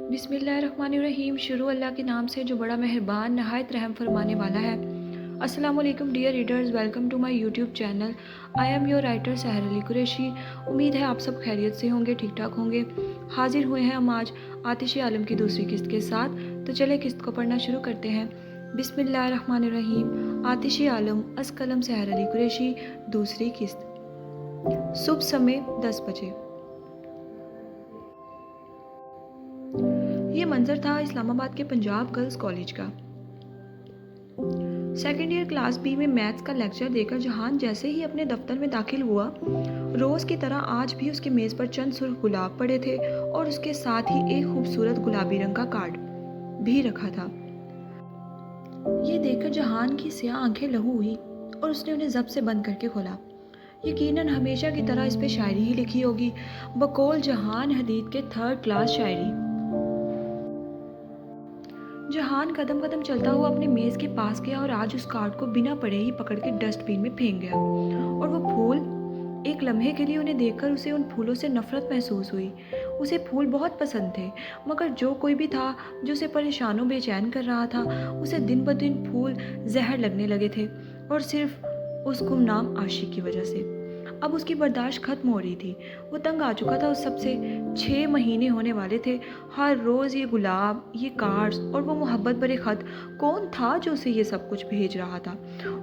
बिस्मिल्लाहिर्रहमानिर्रहीम। शुरू अल्लाह के नाम से जो बड़ा मेहरबान नहायत रहम फरमाने वाला है। अस्सलाम वालेकुम dear readers, welcome to my YouTube channel. I am your writer Sahar Ali Qureshi. उम्मीद है आप सब खैरियत से होंगे, ठीक ठाक होंगे। हाजिर हुए हैं हम आज आतिश आलम की दूसरी किस्त के साथ। तो चले किस्त को पढ़ना शुरू करते हैं। बिस्मिल्लाहिर्रहमानिर्रहीम। आतिश आलम अस कलम सहर अली कुरैशी, दूसरी किस्त। सुबह समय 10 बजे। ये मंजर था इस्लामाबाद के पंजाब गर्ल्स कॉलेज का। सेकेंड ईयर क्लास बी में मैथ्स का लेक्चर देकर जहान जैसे ही अपने दफ्तर में दाखिल हुआ, रोज़ की तरह आज भी उसके मेज़ पर चंद सुर्ख गुलाब पड़े थे और उसके साथ ही एक खूबसूरत गुलाबी रंग का कार्ड भी रखा था। ये देखकर जहान की स्याह आंखें लहू हुई और उसने उन्हें जब से बंद करके खोला। यकीनन हमेशा की तरह इस पे शायरी ही लिखी होगी, बकौल जहान हदीद के 3rd क्लास शायरी। जहान कदम कदम चलता हुआ अपने मेज़ के पास गया और आज उस कार्ड को बिना पढ़े ही पकड़ के डस्टबिन में फेंक गया। और वो फूल, एक लम्हे के लिए उन्हें देखकर उसे उन फूलों से नफरत महसूस हुई। उसे फूल बहुत पसंद थे, मगर जो कोई भी था जो उसे परेशान और बेचैन कर रहा था, उसे दिन ब दिन फूल जहर लगने लगे थे, और सिर्फ उस गुमनाम आशिक की वजह से। अब उसकी बर्दाश्त खत्म हो रही थी। वो तंग आ चुका था उस सबसे। 6 महीने होने वाले थे। हर रोज़ ये गुलाब, ये कार्ड्स और वो मोहब्बत भरे ख़त। कौन था जो उसे ये सब कुछ भेज रहा था?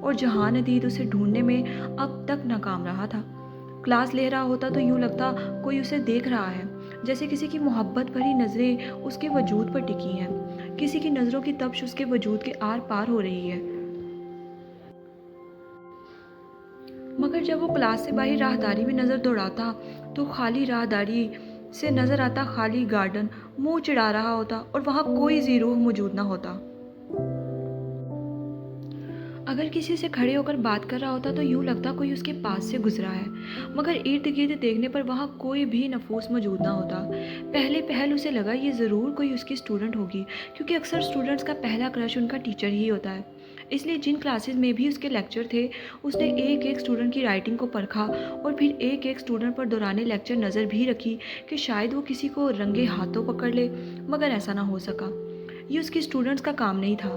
और जहान अदीद उसे ढूंढने में अब तक नाकाम रहा था। क्लास ले रहा होता तो यूँ लगता कोई उसे देख रहा है, जैसे किसी की मोहब्बत भरी नज़रें उसके वजूद पर टिकी हैं, किसी की नज़रों की तपिश उसके वजूद के आर पार हो रही है। मगर जब वो क्लास से बाहर राहदारी में नज़र दौड़ाता तो खाली राहदारी से नज़र आता खाली गार्डन। मुंह चिढ़ा रहा होता और वहाँ कोई ज़ीरूह मौजूद ना होता। अगर किसी से खड़े होकर बात कर रहा होता तो यूँ लगता कोई उसके पास से गुजरा है, मगर इर्द गिर्द देखने पर वहाँ कोई भी नफूस मौजूद ना होता। पहले पहल उसे लगा ये ज़रूर कोई उसकी स्टूडेंट होगी, क्योंकि अक्सर स्टूडेंट्स का पहला क्रश उनका टीचर ही होता है। इसलिए जिन क्लासेस में भी उसके लेक्चर थे, उसने एक एक स्टूडेंट की राइटिंग को परखा और फिर एक एक स्टूडेंट पर दौराने लेक्चर नज़र भी रखी कि शायद वो किसी को रंगे हाथों पकड़ ले, मगर ऐसा ना हो सका। ये उसकी स्टूडेंट्स का काम नहीं था।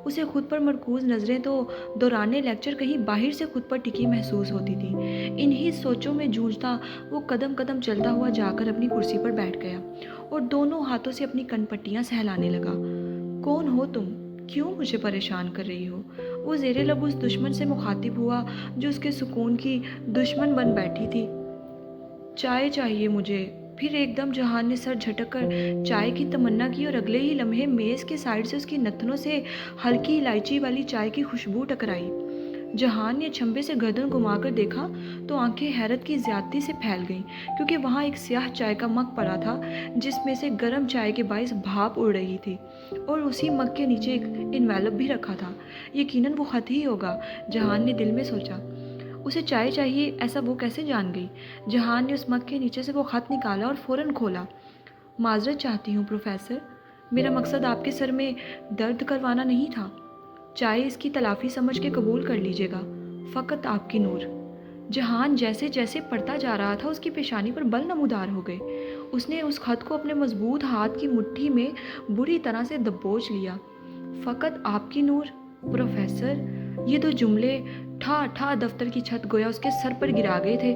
उसे खुद पर मरकूज़ नज़रें तो दौराने लेक्चर कहीं बाहर से खुद पर टिकी महसूस होती थी। इन्हीं सोचों में जूझता वो कदम कदम चलता हुआ जाकर अपनी कुर्सी पर बैठ गया और दोनों हाथों से अपनी कनपट्टियाँ सहलाने लगा। कौन हो तुम? क्यों मुझे परेशान कर रही हो? वो ज़ेरे लब उस दुश्मन से मुखातिब हुआ जो उसके सुकून की दुश्मन बन बैठी थी। चाय चाहिए मुझे। फिर एकदम जहान ने सर झटक कर चाय की तमन्ना की और अगले ही लम्हे मेज़ के साइड से उसकी नथनों से हल्की इलायची वाली चाय की खुशबू टकराई। जहान ने छंबे से गर्दन घुमाकर देखा तो आंखें हैरत की ज्यादती से फैल गईं, क्योंकि वहाँ एक स्याह चाय का मग पड़ा था जिसमें से गर्म चाय के बाइस भाप उड़ रही थी, और उसी मग के नीचे एक इन्वेलप भी रखा था। यकीनन वो खत ही होगा, जहान ने दिल में सोचा। उसे चाय चाहिए ऐसा वो कैसे जान गई? जहान ने उस मग के नीचे से वो खत निकाला और फौरन खोला। माजरत चाहती हूँ प्रोफेसर, मेरा मकसद आपके सर में दर्द करवाना नहीं था। चाहे इसकी तलाफी समझ के कबूल कर लीजिएगा। फ़कत आपकी नूर। जहान जैसे जैसे पढ़ता जा रहा था उसकी पेशानी पर बल नमूदार हो गए। उसने उस खत को अपने मजबूत हाथ की मुट्ठी में बुरी तरह से दबोच लिया। फ़कत आपकी नूर प्रोफेसर, ये दो जुमले ठा ठा दफ्तर की छत गोया उसके सर पर गिरा गए थे,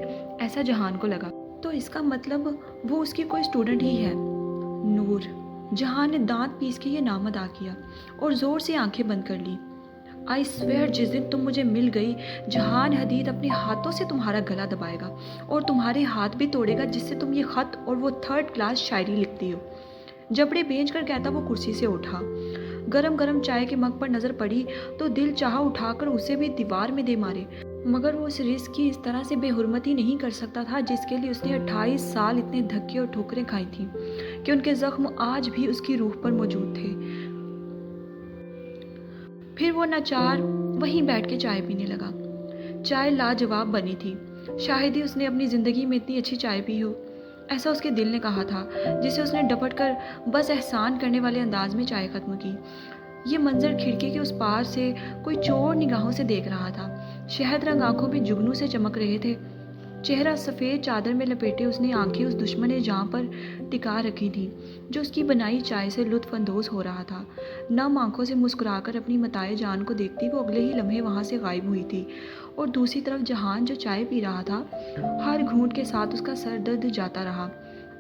ऐसा जहान को लगा। तो इसका मतलब वो उसकी कोई स्टूडेंट ही है। नूर। जहान ने दांत पीस के ये नाम अदा किया और ज़ोर से आंखें बंद कर ली। आई स्वेयर, जिस दिन तुम मुझे मिल गई, जहान हदीद अपने हाथों से तुम्हारा गला दबाएगा और तुम्हारे हाथ भी तोड़ेगा जिससे तुम ये खत और वो 3rd क्लास शायरी लिखती हो। जबड़े बेच कर कहता वो कुर्सी से उठा। गरम गरम चाय के मग पर नज़र पड़ी तो दिल चाहा उठाकर उसे भी दीवार में दे मारे, मगर वो उस रिस्क की इस तरह से बेहुरमती नहीं कर सकता था जिसके लिए उसने 28 साल इतने धक्के और ठोकरें खाई थीं कि उनके जख्म आज भी उसकी रूह पर मौजूद थे। फिर वो नाचार वहीं बैठ के चाय पीने लगा। चाय लाजवाब बनी थी। शायद ही उसने अपनी ज़िंदगी में इतनी अच्छी चाय पी हो, ऐसा उसके दिल ने कहा था, जिसे उसने डपट कर बस एहसान करने वाले अंदाज में चाय ख़त्म की। ये मंजर खिड़की के उस पार से कोई चोर निगाहों से देख रहा था। शहद रंग आंखों में जुगनू से चमक रहे थे। چہرہ سفید چادر میں لپیٹے اس نے آنکھیں اس دشمن جاں پر ٹکا رکھی تھیں جو اس کی بنائی چائے سے لطف اندوز ہو رہا تھا۔ نم آنکھوں سے مسکرا کر اپنی متاع جان کو دیکھتی وہ اگلے ہی لمحے وہاں سے غائب ہوئی تھی، اور دوسری طرف جہان جو چائے پی رہا تھا، ہر گھونٹ کے ساتھ اس کا سر درد جاتا رہا۔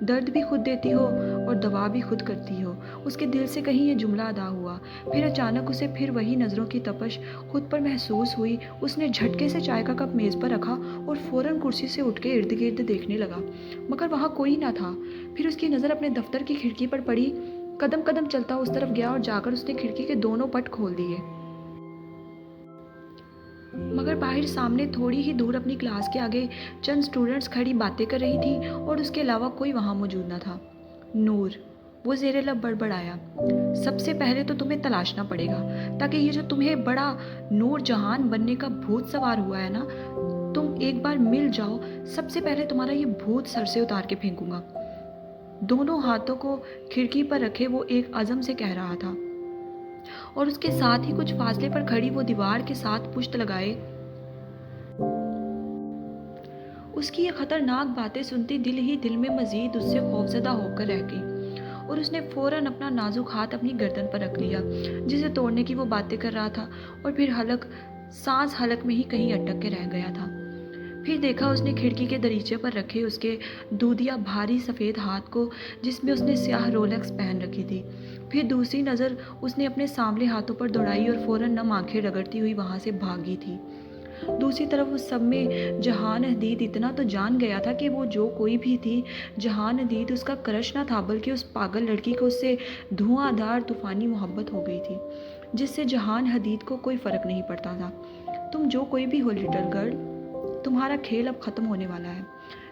درد بھی خود دیتی ہو اور دوا بھی خود کرتی ہو، اس کے دل سے کہیں یہ جملہ ادا ہوا۔ پھر اچانک اسے پھر وہی نظروں کی تپش خود پر محسوس ہوئی۔ اس نے جھٹکے سے چائے کا کپ میز پر رکھا اور فوراً کرسی سے اٹھ کے ارد گرد دیکھنے لگا، مگر وہاں کوئی نہ تھا۔ پھر اس کی نظر اپنے دفتر کی کھڑکی پر پڑی، قدم قدم چلتا اس طرف گیا اور جا کر اس نے کھڑکی کے دونوں پٹ کھول دیے۔ مگر باہر سامنے تھوڑی ہی دور اپنی کلاس کے آگے چند اسٹوڈنٹس کھڑی باتیں کر رہی تھیں اور اس کے علاوہ کوئی وہاں موجود نہ تھا۔ نور، وہ زیر لب بڑبڑایا، سب سے پہلے تو تمہیں تلاشنا پڑے گا، تاکہ یہ جو تمہیں بڑا نور جہان بننے کا بھوت سوار ہوا ہے نا، تم ایک بار مل جاؤ، سب سے پہلے تمہارا یہ بھوت سر سے اتار کے پھینکوں گا۔ دونوں ہاتھوں کو کھڑکی پر رکھے وہ ایک عزم سے کہہ رہا تھا، اور اس کے ساتھ ہی کچھ فاصلے پر کھڑی وہ دیوار کے ساتھ پشت لگائے اس کی یہ خطرناک باتیں سنتی دل ہی دل میں مزید اس سے خوفزدہ ہو کر رہ گئی، اور اس نے فوراً اپنا نازک ہاتھ اپنی گردن پر رکھ لیا جسے توڑنے کی وہ باتیں کر رہا تھا، اور پھر سانس حلق میں ہی کہیں اٹک کے رہ گیا تھا۔ پھر دیکھا اس نے کھڑکی کے دریچے پر رکھے اس کے دودیا بھاری سفید ہاتھ کو جس میں اس نے سیاہ رولکس پہن رکھی تھی۔ پھر دوسری نظر اس نے اپنے سانولی ہاتھوں پر دوڑائی اور فوراً نم آنکھیں رگڑتی ہوئی وہاں سے بھاگی تھی۔ دوسری طرف اس سب میں جہان حدید اتنا تو جان گیا تھا کہ وہ جو کوئی بھی تھی، جہان حدید اس کا کرش نہ تھا، بلکہ اس پاگل لڑکی کو اس سے دھواں دھار طوفانی محبت ہو گئی تھی جس سے جہان حدید کو کوئی فرق نہیں پڑتا تھا۔ تم جو کوئی بھی ہو لٹل گرل، تمہارا کھیل اب ختم ہونے والا ہے۔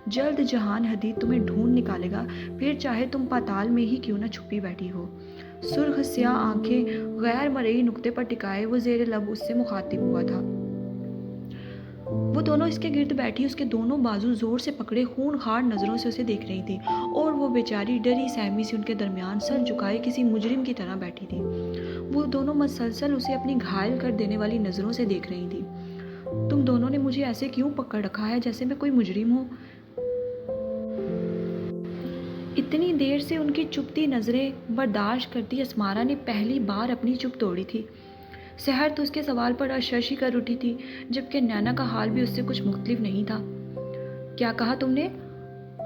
جلد جہان حدید تمہیں ڈھونڈ نکالے گا، پھر چاہے تم پاتال میں ہی کیوں نہ چھپی بیٹھی ہو۔ سرخ سیاہ آنکھیں غیر مرئی نقطے پر ٹکائے وہ زیر لب اس سے مخاطب ہوا تھا۔ وہ دونوں اس کے گرد بیٹھی اس کے دونوں بازو زور سے پکڑے خون خوار نظروں سے اسے دیکھ رہی تھی، اور وہ بیچاری ڈری سہمی سی ان کے درمیان سر جھکائے کسی مجرم کی طرح بیٹھی تھی۔ وہ دونوں مسلسل اسے اپنی گھائل کر دینے والی نظروں سے دیکھ رہی تھی۔ تم دونوں نے مجھے ایسے کیوں پکڑ رکھا ہے جیسے میں کوئی مجرم ہوں؟ اتنی دیر سے ان کی چپتی نظریں برداشت کرتی اسمارا نے پہلی بار اپنی چپ توڑی تھی۔ سحر تو اس کے سوال پر اشرشی کر اٹھی تھی، جبکہ نینا کا حال بھی اس سے کچھ مختلف نہیں تھا۔ کیا کہا تم نے؟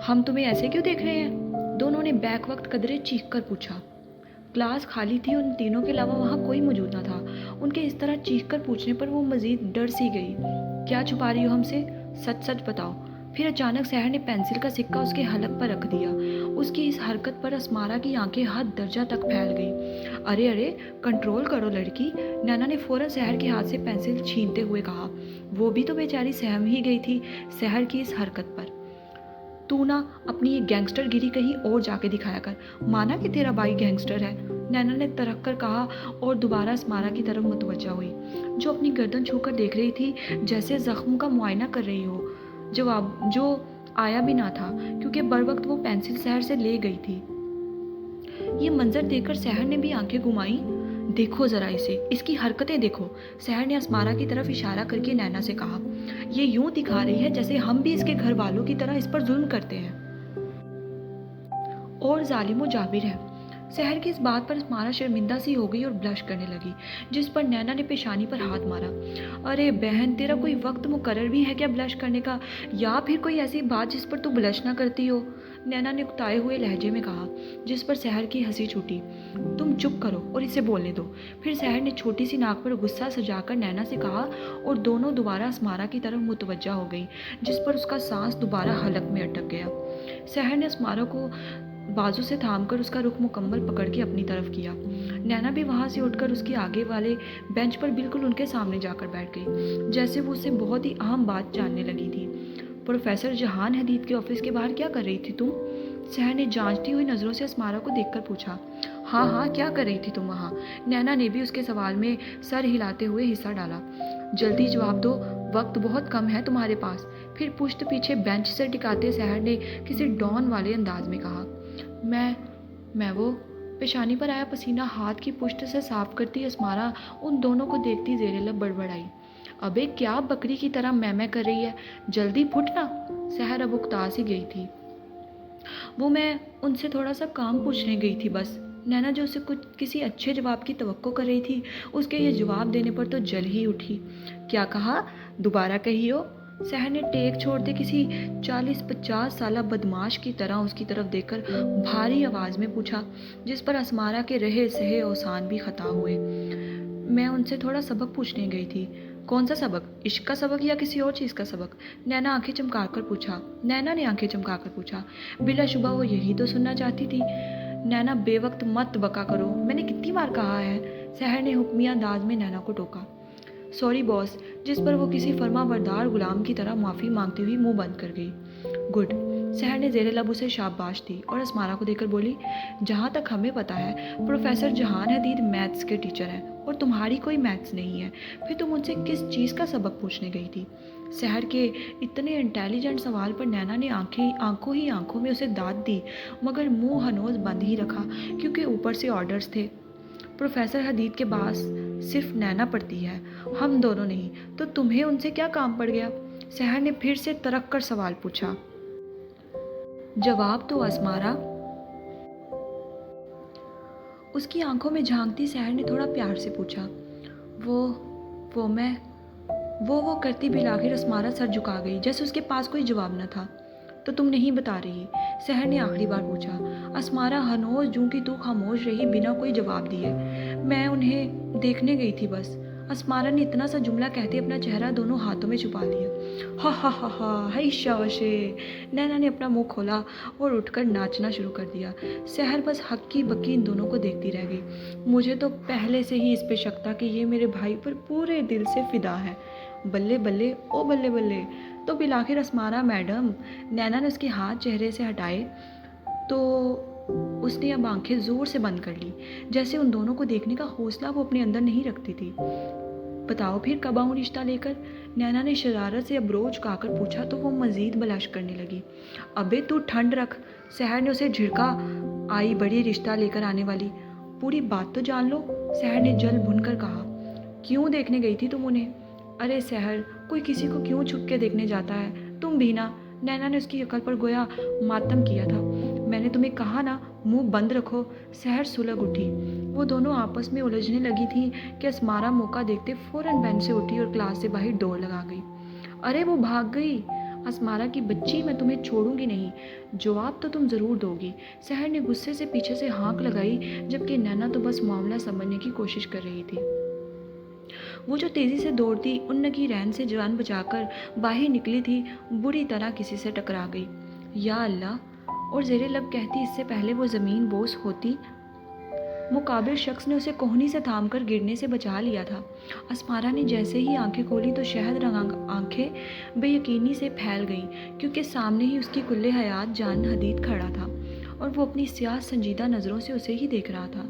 ہم تمہیں ایسے کیوں دیکھ رہے ہیں؟ دونوں نے بیک وقت قدرے چیخ کر پوچھا۔ کلاس خالی تھی، ان تینوں کے علاوہ وہاں کوئی موجود نہ تھا۔ ان کے اس طرح چیخ کر پوچھنے پر وہ مزید ڈر سی گئی۔ کیا چھپا رہی ہو ہم سے؟ سچ سچ بتاؤ۔ پھر اچانک سحر نے پینسل کا سکہ اس کے حلق پر رکھ دیا۔ اس کی اس حرکت پر اسمارا کی آنکھیں حد درجہ تک پھیل گئیں۔ ارے ارے، کنٹرول کرو لڑکی، نینا نے فوراً سحر کے ہاتھ سے پینسل چھینتے ہوئے کہا۔ وہ بھی تو بیچاری سہم ہی گئی تھی سحر کی اس حرکت پر۔ تو نہ اپنی یہ گینگسٹر گیری کہیں اور جا کے دکھایا کر، مانا کہ تیرا بھائی گینگسٹر ہے، نینا نے ترک کر کہا اور دوبارہ اسمارا کی طرف متوجہ ہوئی، جو اپنی گردن چھو کر دیکھ رہی تھی جیسے زخم کا معائنہ کر رہی ہو۔ جواب جو آیا بھی نہ تھا کیونکہ بروقت وہ پینسل سحر سے لے گئی تھی۔ یہ منظر دیکھ کر سحر نے بھی آنکھیں گھمائیں۔ دیکھو ذرا اسے، اس کی حرکتیں دیکھو، سحر نے اسمارا کی طرف اشارہ کر کے نینا سے کہا۔ یہ یوں دکھا رہی ہے جیسے ہم بھی اس کے گھر والوں کی طرح اس پر ظلم کرتے ہیں اور ظالم و جابر ہے۔ سحر کی اس بات پر اسمارا شرمندہ سی ہو گئی اور بلش کرنے لگی، جس پر نینا نے پیشانی پر ہاتھ مارا۔ ارے بہن، تیرا کوئی وقت مقرر بھی ہے کیا بلش کرنے کا، یا پھر کوئی ایسی بات جس پر تو بلش نہ کرتی ہو؟ نینا نے اکتائے ہوئے لہجے میں کہا، جس پر سحر کی ہنسی چھوٹی۔ تم چپ کرو اور اسے بولنے دو۔ پھر سحر نے چھوٹی سی ناک پر غصہ سجا کر نینا سے کہا، اور دونوں دوبارہ اسمارا کی طرف متوجہ ہو گئی، جس پر اس کا سانس دوبارہ حلق میں اٹک گیا۔ سحر نے اسمارا کو بازو سے تھام کر اس کا رخ مکمل پکڑ کے اپنی طرف کیا۔ نینا بھی وہاں سے اٹھ کر اس کے آگے والے بینچ پر بالکل ان کے سامنے جا کر بیٹھ گئی، جیسے وہ اس سے بہت ہی اہم بات جاننے لگی تھی۔ پروفیسر جہان حدید کے آفس کے باہر کیا کر رہی تھی تم؟ سحر نے جانچتی ہوئی نظروں سے اسمارا کو دیکھ کر پوچھا۔ ہاں ہاں، کیا کر رہی تھی تم وہاں؟ نینا نے بھی اس کے سوال میں سر ہلاتے ہوئے حصہ ڈالا۔ جلدی جواب دو، وقت بہت کم ہے تمہارے پاس۔ پھر پشت پیچھے بینچ سے ٹکاتے سحر نے کسی ڈان والے انداز میں کہا۔ میں وہ پیشانی پر آیا پسینہ ہاتھ کی پشت سے صاف کرتی اسمارا ان دونوں کو دیکھتی زیر لب بڑبڑائی۔ ابے کیا بکری کی طرح میں کر رہی ہے، جلدی پھٹ نا۔ सहर अब उकता सी गई थी। वो मैं उनसे थोड़ा सा काम पूछने गई थी बस। नैना जो उसे कुछ किसी अच्छे जवाब की तवक्को कर रही थी, उसके ये जवाब देने पर तो जल ही उठी। क्या कहा? दोबारा कहियो। सहर ने टेक छोड़ते किसी 40-50 साला बदमाश की तरह उसकी तरफ देखकर भारी आवाज में पूछा, जिस पर असमारा के रहे सहे औसान भी खता हुए। मैं उनसे थोड़ा सबक पूछने गई थी। कौन सा सबक? इश्क का सबक या किसी और चीज़ का सबक? नैना ने आंखें चमकाकर पूछा। बिलाशुबा वो यही तो सुनना चाहती थी। नैना बेवक्त मत बका करो, मैंने कितनी बार कहा है। सहर ने हुक्मिया अंदाज में नैना को टोका। सॉरी बॉस, जिस पर वो किसी फर्माबरदार गुलाम की तरह माफ़ी मांगती हुई मुंह बंद कर गई। गुड। सहर ने ज़ेरे लब उसे शाबाश दी और असमारा को देकर बोली, जहाँ तक हमें पता है प्रोफेसर जहान हदीद मैथ्स के टीचर हैं और तुम्हारी कोई मैथ्स नहीं है, फिर तुम उनसे किस चीज़ का सबक पूछने गई थी? सहर के इतने इंटेलिजेंट सवाल पर नैना ने आंखों में उसे दाद दी, मगर मुंह हनोज बंद ही रखा, क्योंकि ऊपर से ऑर्डर्स थे। प्रोफेसर हदीद के पास सिर्फ नैना पढ़ती है, हम दोनों नहीं, तो तुम्हें उनसे क्या काम पड़ गया? सहर ने फिर से तरक कर सवाल पूछा। जवाब तो असमारा। उसकी आंखों में झांकती सहर ने थोड़ा प्यार से पूछा। वो मैं वो करती बिलाखिर असमारा सर झुका गई, जैसे उसके पास कोई जवाब न था। तो तुम नहीं बता रही? सहर ने आखिरी बार पूछा। असमारा हनोज जूं की तू खामोश रही बिना कोई जवाब दिए। मैं उन्हें देखने गई थी बस। असमारा ने इतना सा जुमला कहते अपना चेहरा दोनों हाथों में छुपा लिया। हा हाय शाबाशे। नैना ने अपना मुंह खोला और उठकर नाचना शुरू कर दिया। सहर बस हक्की बक्की इन दोनों को देखती रह गई। मुझे तो पहले से ही इस पे शक था कि ये मेरे भाई पर पूरे दिल से फिदा है। बल्ले बल्ले ओ बल्ले बल्ले। तो बिलाखिर असमारा मैडम। नैना ने उसके हाथ चेहरे से हटाए तो उसने अब आंखें जोर से बंद कर ली, जैसे उन दोनों को देखने का हौसला वो अपने अंदर नहीं रखती थी। बताओ फिर कब आऊँ रिश्ता लेकर? नैना ने शरारत से अबरोज काकर पूछा तो वो मजीद बलाश करने लगी। अबे तू ठंड रख। सहर ने उसे झिड़का। आई बड़ी रिश्ता लेकर आने वाली, पूरी बात तो जान लो। सहर ने जल भुनकर कहा। क्यों देखने गई थी तुम उन्हें? अरे सहर, कोई किसी को क्यों छुप के देखने जाता है? तुम भी ना। नैना ने उसकी अकल पर गोया मातम किया था। मैंने तुम्हें कहा ना, मुंह बंद रखो। सहर सुलग उठी। वो दोनों आपस में उलझने लगी थी कि असमारा मौका देखते फौरन बेंच से उठी और क्लास से बाहर दौड़ लगा गई। अरे वो भाग गई। असमारा की बच्ची, मैं तुम्हें छोड़ूंगी नहीं। जवाब तो तुम ज़रूर दोगी। सहर ने गुस्से से पीछे से हाँक लगाई, जबकि नैना तो बस मामला समझने की कोशिश कर रही थी। वो जो तेज़ी से दौड़ती उन्न की रैन से जान बचाकर बाहर निकली थी, बुरी तरह किसी से टकरा गई। या अल्लाह। और ज़ेरे लब कहती इससे पहले वो ज़मीन बोस होती। मुकाबिल शख्स ने उसे कोहनी से थामकर गिरने से बचा लिया था। असमारा ने जैसे ही आंखें खोली तो शहद रंग आंखें बेयकीनी से फैल गईं, क्योंकि सामने ही उसकी कुल्ले हयात जान हदीद खड़ा था और वो अपनी स्याह संजीदा नज़रों से उसे ही देख रहा था।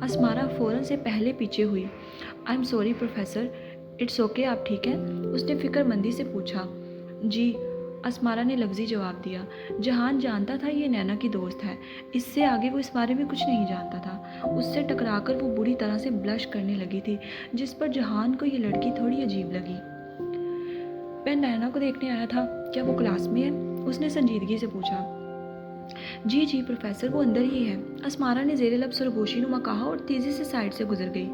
असमारा फ़ौरन से पहले पीछे हुई। I am sorry professor, it's okay, आप ठीक हैं? उसने फ़िक्रमंदी से पूछा। जी, असमारा ने लफ्ज़ी जवाब दिया। जहान जानता था ये नैना की दोस्त है, इससे आगे वो इस बारे में कुछ नहीं जानता था। उससे टकराकर वो बुरी तरह से ब्लश करने लगी थी, जिस पर जहान को ये लड़की थोड़ी अजीब लगी। मैं नैना को देखने आया था, क्या वो क्लास में है? उसने संजीदगी से पूछा। जी प्रोफेसर, वो अंदर ही है। असमारा ने ज़ेरे लब सरगोशी नुमा कहा और तेज़ी से साइड से गुजर गई।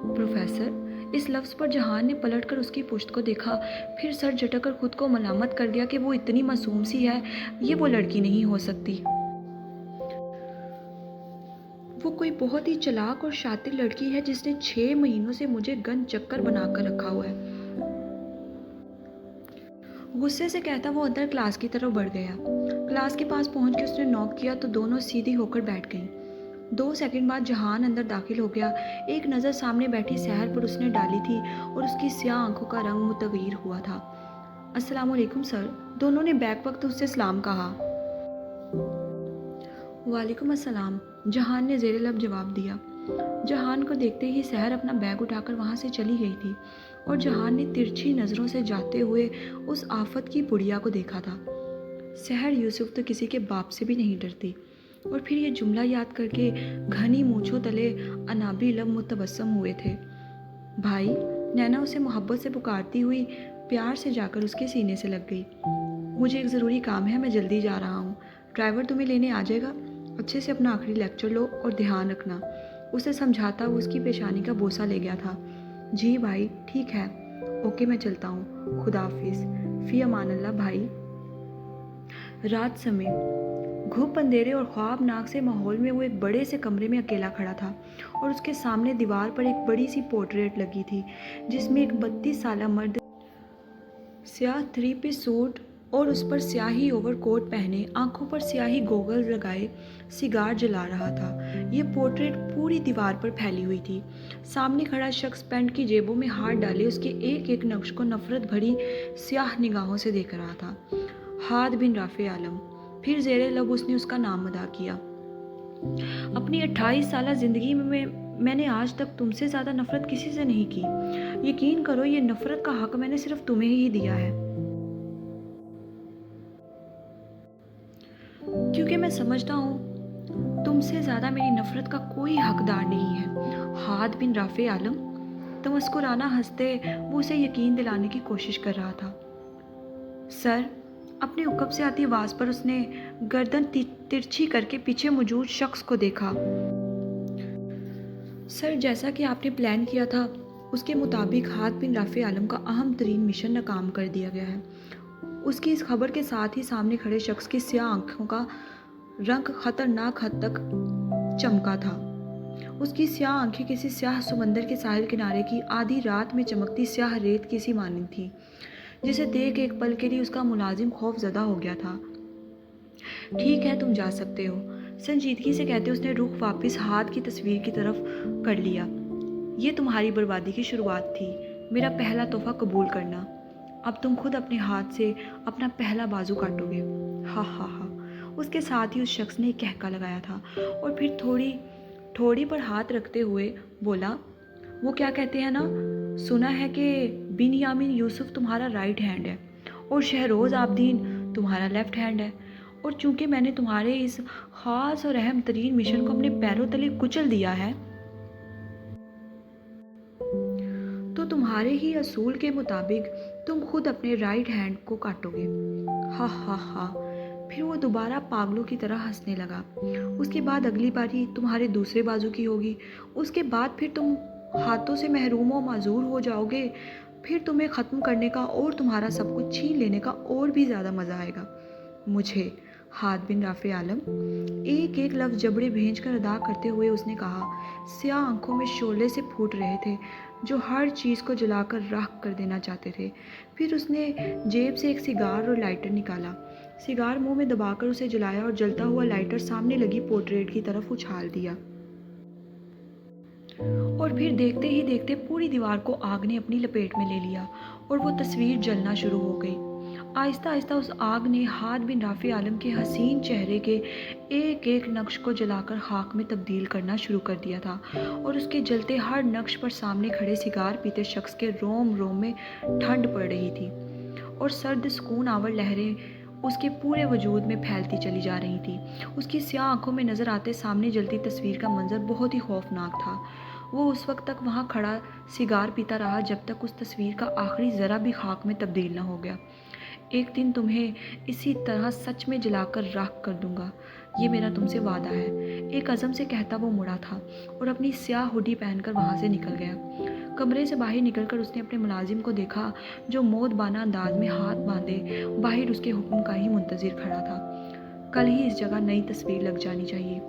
प्रोफेसर? इस लफ्ज़ पर जहान ने पलटकर उसकी पुश्त को देखा, फिर सर झटक कर खुद को मलामत कर दिया कि वो इतनी मासूम सी है, ये वो लड़की नहीं हो सकती। वो कोई बहुत ही चालाक और शातिर लड़की है जिसने 6 महीनों से मुझे गन चक्कर बनाकर रखा हुआ है। गुस्से से कहता वो अंदर क्लास की तरफ बढ़ गया। क्लास के पास पहुंच के उसने नॉक किया तो दोनों सीधी होकर बैठ गईं। 2 सेकंड बाद जहान अंदर दाखिल हो गया। एक नज़र सामने बैठी सहर पर उसने डाली थी और उसकी स्याह आंखों का रंग मुतगय्यर हुआ था। अस्सलाम वालेकुम सर। दोनों ने बैक वक्त उससे सलाम कहा। वालेकुम अस्सलाम, जहान ने ज़ेरे लब जवाब दिया। जहान को देखते ही सहर अपना बैग उठाकर वहाँ से चली गई थी और जहान ने तिरछी नज़रों से जाते हुए उस आफत की बुढ़िया को देखा था। सहर यूसुफ तो किसी के बाप से भी नहीं डरती। और फिर ये जुमला याद करके घनी मूंछों तले अनाबी लब मुतबस्सम हुए थे। भाई। नैना उसे मोहब्बत से पुकारती हुई प्यार से जाकर उसके सीने से लग गई। मुझे एक ज़रूरी काम है, मैं जल्दी जा रहा हूँ। ड्राइवर तुम्हें लेने आ जाएगा। अच्छे से अपना आखिरी लेक्चर लो और ध्यान रखना। उसे समझाता वो उसकी पेशानी का बोसा ले गया था। जी भाई, ठीक है। ओके, मैं चलता हूँ। खुदा हाफिज़। फ़ी अमान अल्लाह भाई। रात समय घूप अंधेरे और ख्वाबनाक से माहौल में वो एक बड़े से कमरे में अकेला खड़ा था और उसके सामने दीवार पर एक बड़ी सी पोर्ट्रेट लगी थी जिसमें एक 32 साला मर्द स्याह थ्री पीस सूट और उस पर स्याही ओवरकोट पहने, आंखों पर स्याही गोगल्स लगाए सिगार जला रहा था। ये पोर्ट्रेट पूरी दीवार पर फैली हुई थी। सामने खड़ा शख्स पैंट की जेबों में हाथ डाले उसके एक एक नक्श को नफरत भरी स्याह निगाहों से देख रहा था। हाद बिन राफे आलम। फिर ज़ेरे लब उसने उसका नाम अदा किया। अपनी 28 साला ज़िंदगी में मैंने आज तक तुमसे ज़्यादा नफ़रत किसी से नहीं की। यकीन करो, ये नफ़रत का हक मैंने सिर्फ तुम्हें ही दिया है, क्योंकि मैं समझता हूँ तुमसे ज़्यादा मेरी नफ़रत का कोई हकदार नहीं है। हाद बिन राफे आलम। तो मुस्कुराना हंसते वो उसे यकीन दिलाने की कोशिश कर रहा था। सर, अपने उकब से आती आवाज़ पर उसने गर्दन तिरछी करके पीछे मौजूद शख्स को देखा। सर, जैसा कि आपने प्लान किया था उसके मुताबिक हाद बिन राफे आलम का अहम तरीन मिशन नाकाम कर दिया गया है। उसकी इस खबर के साथ ही सामने खड़े शख्स की स्याह आंखों का रंग खतरनाक हद तक चमका था। उसकी स्याह आंखें किसी स्याह समंदर के साहिल किनारे की आधी रात में चमकती स्याह रेत की सी मानिंद थी, जिसे देख एक पल के लिए उसका मुलाजिम खौफ ज़दा हो गया था। ठीक है, तुम जा सकते हो, संजीदगी से कहते उसने रुख वापस हाथ की तस्वीर की तरफ कर लिया। ये तुम्हारी बर्बादी की शुरुआत थी। मेरा पहला तोहफा कबूल करना। अब तुम खुद अपने हाथ से अपना पहला बाजू काटोगे। हा हा हा। उसके साथ ही उस शख्स ने एक कहका लगाया था और फिर थोड़ी पर हाथ रखते हुए बोला, वो क्या कहते हैं ना, सुना है कि बिन यामिन यूसुफ तुम्हारा राइट हैंड है और शहरोज़ आबदीन तुम्हारा लेफ्ट हैंड है, और चूंकि मैंने तुम्हारे इस ख़ास और अहम तरीन मिशन को अपने पैरों तले कुचल दिया है, तो तुम्हारे ही असूल के मुताबिक तुम खुद अपने राइट हैंड को काटोगे। हा हा हा। फिर वो दोबारा पागलों की तरह हंसने लगा। उसके बाद अगली बारी तुम्हारे दूसरे बाजू की होगी। उसके बाद फिर तुम हाथों से महरूम व माजूर हो जाओगे। फिर तुम्हें ख़त्म करने का और तुम्हारा सब कुछ छीन लेने का और भी ज़्यादा मज़ा आएगा। मुझे। हाद बिन राफे आलम। एक एक लफ्ज़ जबड़े भेज कर अदा करते हुए उसने कहा। स्याह आंखों में शोले से फूट रहे थे जो हर चीज़ को जलाकर राख कर देना चाहते थे। फिर उसने जेब से एक सिगार और लाइटर निकाला। सिगार मुंह में दबाकर उसे जलाया और जलता हुआ लाइटर सामने लगी पोर्ट्रेट की तरफ उछाल दिया, और फिर देखते ही देखते पूरी दीवार को आग ने अपनी लपेट में ले लिया और वो तस्वीर जलना शुरू हो गई। आहिस्ता आहिस्ता उस आग ने हाद बिन राफे आलम के हसीन चेहरे के एक एक नक्श को जलाकर खाक में तब्दील करना शुरू कर दिया था, और उसके जलते हर नक्श पर सामने खड़े सिगार पीते शख्स के रोम रोम में ठंड पड़ रही थी और सर्द सुकून आवर लहरें उसके पूरे वजूद में फैलती चली जा रही थी। उसकी स्याह आंखों में नज़र आते सामने जलती तस्वीर का मंजर बहुत ही खौफनाक था। वो उस वक्त तक वहाँ खड़ा सिगार पीता रहा जब तक उस तस्वीर का आखिरी ज़रा भी खाक में तब्दील न हो गया। एक दिन तुम्हें इसी तरह सच में जलाकर राख कर दूंगा, ये मेरा तुमसे वादा है। एक अज़म से कहता वो मुड़ा था और अपनी स्याह हुडी पहनकर वहाँ से निकल गया। कमरे से बाहर निकलकर उसने अपने मुलाजिम को देखा जो मोदबाना अंदाज में हाथ बांधे बाहर उसके हुक्म का ही मुंतज़िर खड़ा था। कल ही इस जगह नई तस्वीर लग जानी चाहिए।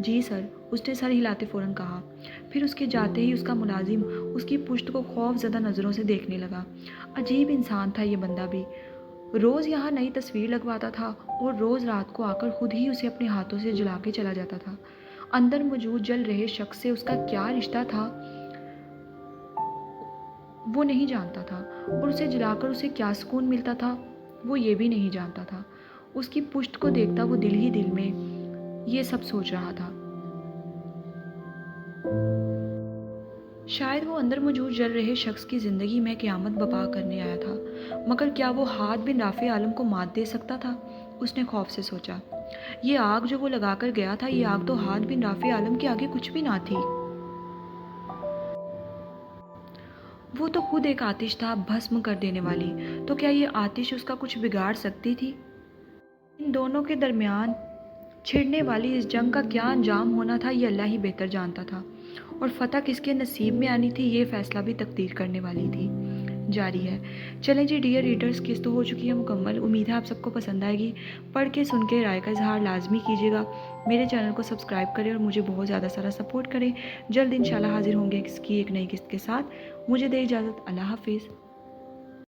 जी सर, उसने सर हिलाते फ़ौरन कहा। फिर उसके जाते ही उसका मुलाजिम उसकी पुश्त को खौफज़दा नज़रों से देखने लगा। अजीब इंसान था ये बंदा भी। रोज़ यहाँ नई तस्वीर लगवाता था और रोज़ रात को आकर खुद ही उसे अपने हाथों से जला के चला जाता था। अंदर मौजूद जल रहे शख्स से उसका क्या रिश्ता था वो नहीं जानता था, और उसे जलाकर उसे क्या सुकून मिलता था वो ये भी नहीं जानता था। उसकी पुश्त को देखता वो दिल ही दिल में ये सब सोच रहा था। शायद वो अंदर मौजूद जल रहे शख्स की ज़िंदगी में क़यामत बपा करने आया था, मगर क्या वो हाद बिन राफे आलम को मात दे सकता था? उसने खौफ से सोचा। ये आग जो वो लगा कर गया था, ये आग तो हाद बिन राफे आलम के आगे कुछ भी ना थी। وہ تو خود ایک آتش تھا بھسم کر دینے والی، تو کیا یہ آتش اس کا کچھ بگاڑ سکتی تھی؟ ان دونوں کے درمیان چھڑنے والی اس جنگ کا کیا انجام ہونا تھا یہ اللہ ہی بہتر جانتا تھا، اور فتح کس کے نصیب میں آنی تھی یہ فیصلہ بھی تقدیر کرنے والی تھی۔ جاری ہے۔ چلیں جی ڈیئر ریڈرز، قسط تو ہو چکی ہے مکمل، امید ہے آپ سب کو پسند آئے گی، پڑھ کے سن کے رائے کا اظہار لازمی کیجیے گا، میرے چینل کو سبسکرائب کریں اور مجھے بہت زیادہ سارا سپورٹ کریں۔ جلد انشاءاللہ حاضر ہوں گے اس کی ایک نئی قسط کے ساتھ، مجھے دے اجازت، اللہ حافظ۔